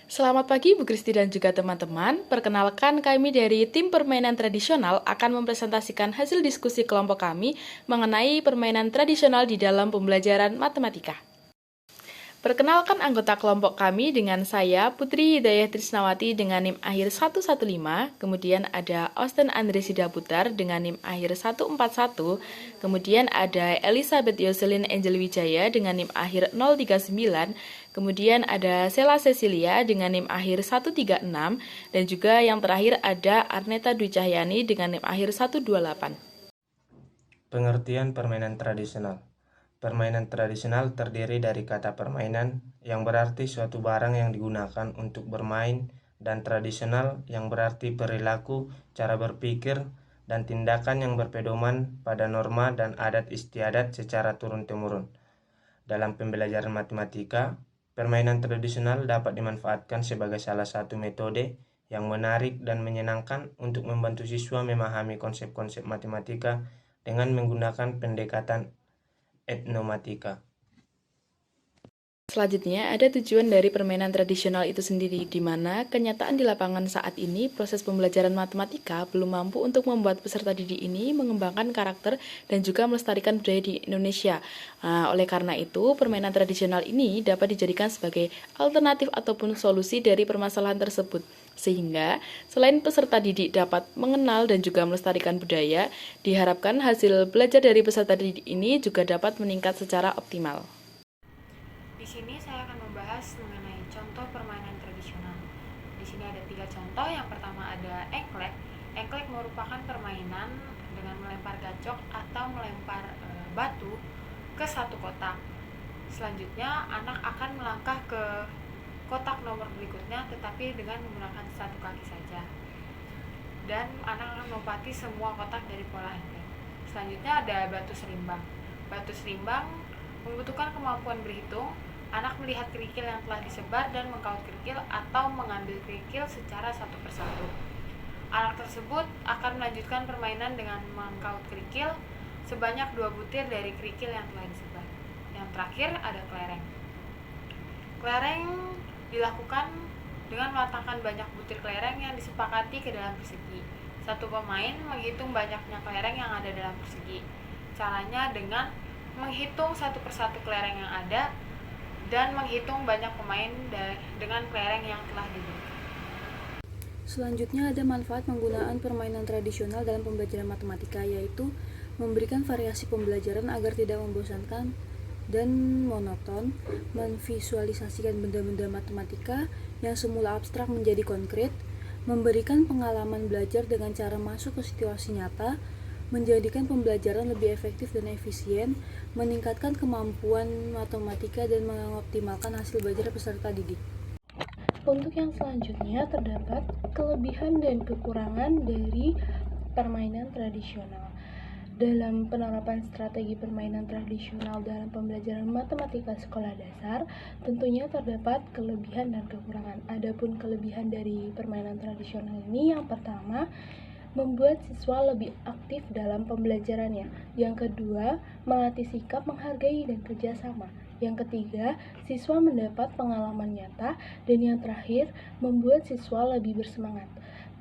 Selamat pagi Bu Kristi dan juga teman-teman. Perkenalkan kami dari tim permainan tradisional akan mempresentasikan hasil diskusi kelompok kami mengenai permainan tradisional di dalam pembelajaran matematika. Perkenalkan anggota kelompok kami dengan saya, Putri Hidayah Trisnawati dengan NIM akhir 115, kemudian ada Austen Andre Sidaputar dengan NIM akhir 141, kemudian ada Elizabeth Yoselin Angel Wijaya dengan NIM akhir 039, kemudian ada Sela Cecilia dengan NIM akhir 136, dan juga yang terakhir ada Arneta Dwi Cahyani dengan NIM akhir 128. Pengertian permainan tradisional. Permainan tradisional terdiri dari kata permainan yang berarti suatu barang yang digunakan untuk bermain dan tradisional yang berarti perilaku, cara berpikir, dan tindakan yang berpedoman pada norma dan adat istiadat secara turun-temurun. Dalam pembelajaran matematika, permainan tradisional dapat dimanfaatkan sebagai salah satu metode yang menarik dan menyenangkan untuk membantu siswa memahami konsep-konsep matematika dengan menggunakan pendekatan etnomatika. Selanjutnya, ada tujuan dari permainan tradisional itu sendiri, di mana kenyataan di lapangan saat ini, proses pembelajaran matematika belum mampu untuk membuat peserta didik ini mengembangkan karakter dan juga melestarikan budaya di Indonesia. Oleh karena itu, permainan tradisional ini dapat dijadikan sebagai alternatif ataupun solusi dari permasalahan tersebut. Sehingga, selain peserta didik dapat mengenal dan juga melestarikan budaya, diharapkan hasil belajar dari peserta didik ini juga dapat meningkat secara optimal. Di sini saya akan membahas mengenai contoh permainan tradisional. Di sini ada 3 contoh. Yang pertama ada engklek. Engklek merupakan permainan dengan melempar gacok atau melempar batu ke satu kotak. Selanjutnya anak akan melangkah ke kotak nomor berikutnya tetapi dengan menggunakan satu kaki saja. Dan anak akan melompati semua kotak dari pola engklek. Selanjutnya ada batu serimbang. Batu serimbang membutuhkan kemampuan berhitung. Anak melihat kerikil yang telah disebar dan mengkaut kerikil atau mengambil kerikil secara satu persatu. Anak tersebut akan melanjutkan permainan dengan mengkaut kerikil sebanyak 2 butir dari kerikil yang telah disebar. Yang terakhir ada kelereng. Kelereng dilakukan dengan meletakkan banyak butir kelereng yang disepakati ke dalam persegi. Satu pemain menghitung banyaknya kelereng yang ada dalam persegi. Caranya dengan menghitung satu persatu kelereng yang ada dan menghitung banyak pemain dengan kelereng yang telah diberikan. Selanjutnya ada manfaat penggunaan permainan tradisional dalam pembelajaran matematika, yaitu memberikan variasi pembelajaran agar tidak membosankan dan monoton, memvisualisasikan benda-benda matematika yang semula abstrak menjadi konkret, memberikan pengalaman belajar dengan cara masuk ke situasi nyata, menjadikan pembelajaran lebih efektif dan efisien, meningkatkan kemampuan matematika dan mengoptimalkan hasil belajar peserta didik. Untuk yang selanjutnya terdapat kelebihan dan kekurangan dari permainan tradisional. Dalam penerapan strategi permainan tradisional dalam pembelajaran matematika sekolah dasar, tentunya terdapat kelebihan dan kekurangan. Adapun kelebihan dari permainan tradisional ini, yang pertama, membuat siswa lebih aktif dalam pembelajarannya. Yang kedua, melatih sikap menghargai dan kerjasama. Yang ketiga, siswa mendapat pengalaman nyata. Dan yang terakhir, membuat siswa lebih bersemangat.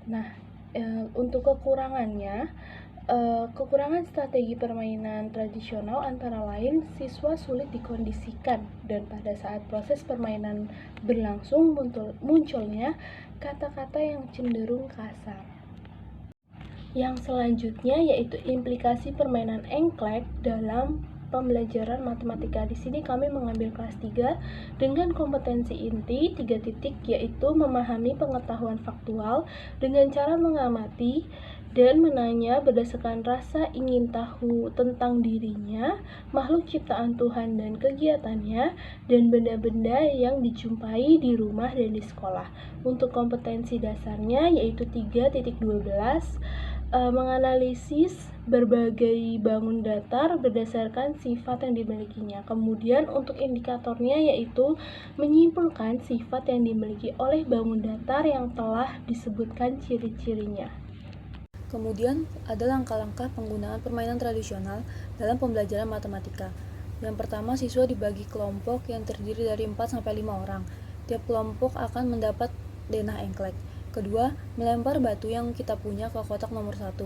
Nah, untuk kekurangannya, kekurangan strategi permainan tradisional antara lain siswa sulit dikondisikan dan pada saat proses permainan berlangsung munculnya kata-kata yang cenderung kasar. Yang selanjutnya yaitu implikasi permainan engklek dalam pembelajaran matematika. Di sini kami mengambil kelas 3 dengan kompetensi inti 3 titik, yaitu memahami pengetahuan faktual dengan cara mengamati dan menanya berdasarkan rasa ingin tahu tentang dirinya, makhluk ciptaan Tuhan dan kegiatannya, dan benda-benda yang dijumpai di rumah dan di sekolah. Untuk kompetensi dasarnya yaitu 3.12, menganalisis berbagai bangun datar berdasarkan sifat yang dimilikinya. Kemudian untuk indikatornya yaitu menyimpulkan sifat yang dimiliki oleh bangun datar yang telah disebutkan ciri-cirinya. Kemudian ada langkah-langkah penggunaan permainan tradisional dalam pembelajaran matematika. Yang pertama, siswa dibagi kelompok yang terdiri dari 4-5 orang. tiap kelompok akan mendapat denah engklek. Kedua, melempar batu yang kita punya ke kotak nomor 1.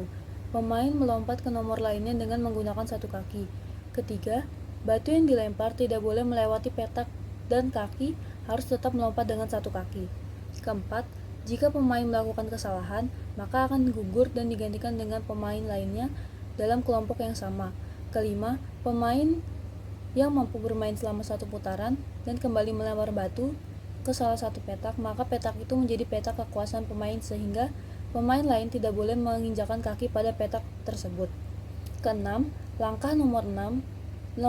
Pemain melompat ke nomor lainnya dengan menggunakan satu kaki. Ketiga, batu yang dilempar tidak boleh melewati petak dan kaki harus tetap melompat dengan satu kaki. Keempat, jika pemain melakukan kesalahan, maka akan gugur dan digantikan dengan pemain lainnya dalam kelompok yang sama. Kelima, pemain yang mampu bermain selama satu putaran dan kembali melempar batu ke salah satu petak, maka petak itu menjadi petak kekuasaan pemain sehingga pemain lain tidak boleh menginjakkan kaki pada petak tersebut. Keenam, langkah nomor 5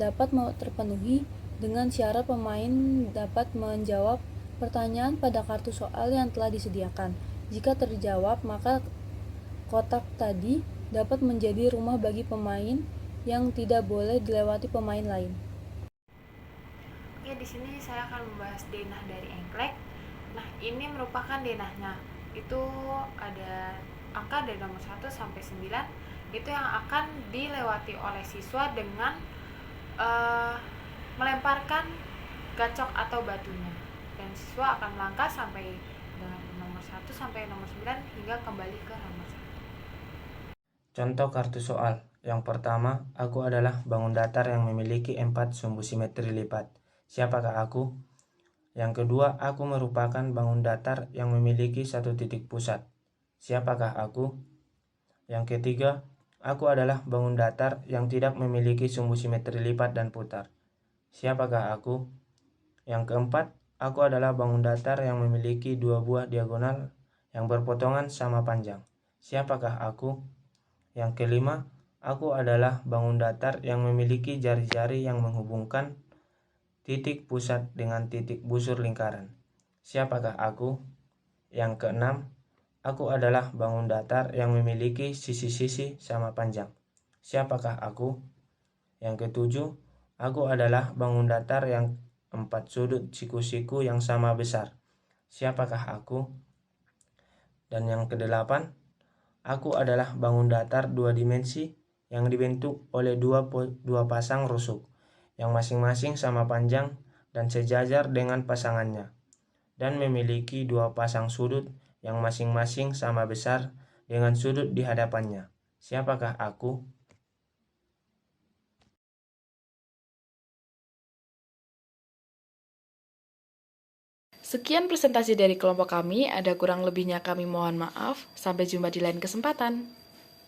dapat terpenuhi dengan syarat pemain dapat menjawab pertanyaan pada kartu soal yang telah disediakan. Jika terjawab, maka kotak tadi dapat menjadi rumah bagi pemain yang tidak boleh dilewati pemain lain. Oke, di sini saya akan membahas denah dari engklek. Nah, ini merupakan denahnya. Itu ada angka dari nomor 1 sampai 9. Itu yang akan dilewati oleh siswa dengan melemparkan gacok atau batunya. Dan siswa akan melangkah sampai dengan nomor 1 sampai nomor 9 hingga kembali ke nomor 1. Contoh kartu soal. Yang pertama, aku adalah bangun datar yang memiliki 4 sumbu simetri lipat. Siapakah aku? Yang kedua, aku merupakan bangun datar yang memiliki satu titik pusat. Siapakah aku? Yang ketiga, aku adalah bangun datar yang tidak memiliki sumbu simetri lipat dan putar. Siapakah aku? Yang keempat, aku adalah bangun datar yang memiliki 2 buah diagonal yang berpotongan sama panjang. Siapakah aku? Yang kelima, aku adalah bangun datar yang memiliki jari-jari yang menghubungkan titik pusat dengan titik busur lingkaran. Siapakah aku? Yang keenam, aku adalah bangun datar yang memiliki sisi-sisi sama panjang. Siapakah aku? Yang ketujuh, aku adalah bangun datar yang 4 sudut siku-siku yang sama besar. Siapakah aku? Dan yang kedelapan, aku adalah bangun datar 2 dimensi yang dibentuk oleh dua pasang rusuk, yang masing-masing sama panjang dan sejajar dengan pasangannya, dan memiliki 2 pasang sudut yang masing-masing sama besar dengan sudut di hadapannya. Siapakah aku? Sekian presentasi dari kelompok kami, ada kurang lebihnya kami mohon maaf. Sampai jumpa di lain kesempatan.